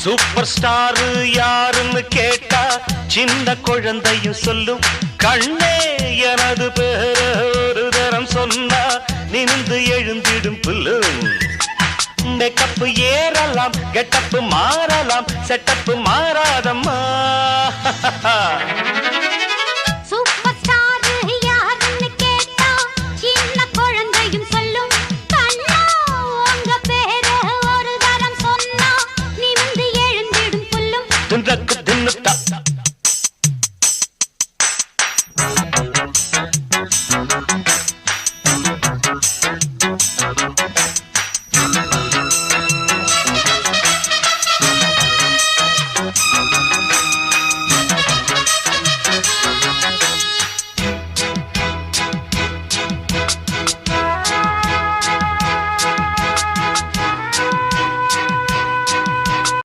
Super star யாருன்னு கேட்டா சின்ன குழந்தையும் சொல்லும். கண்ணே எனது பேர ஒரு தரம் சொன்னா நிமிந்து எழுந்திடும் புல்லும். மேக்கப்பு ஏறலாம், கெட்டப்பு மாறலாம், செட்டப்பு மாறாதம்மா.